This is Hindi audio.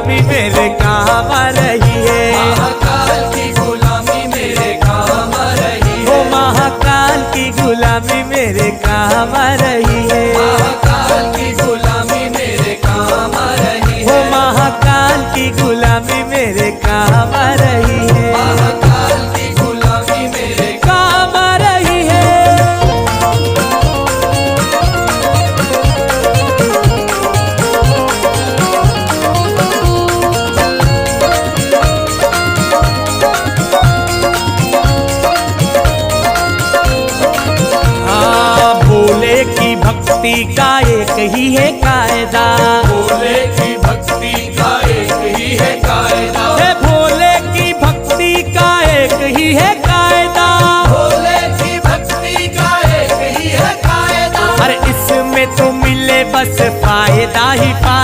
गुलामी मेरे काम आ रही है। महाकाल की गुलामी मेरे काम आ रही वो है। महाकाल की गुलामी मेरे काम आ रही है। महाकाल की गुलामी मेरे काम आ रही वो है। महाकाल की गुलामी मेरे काम आ रही है। महाकाल की गुलामी मेरे काम आ रही है। भोले की भक्ति का एक ही है कायदा। भोले की भक्ति का एक ही है कायदा। है भोले की भक्ति का एक ही है कायदा। भोले की भक्ति का एक ही है कायदा। अरे इसमें तो मिले बस फायदा ही फायदा।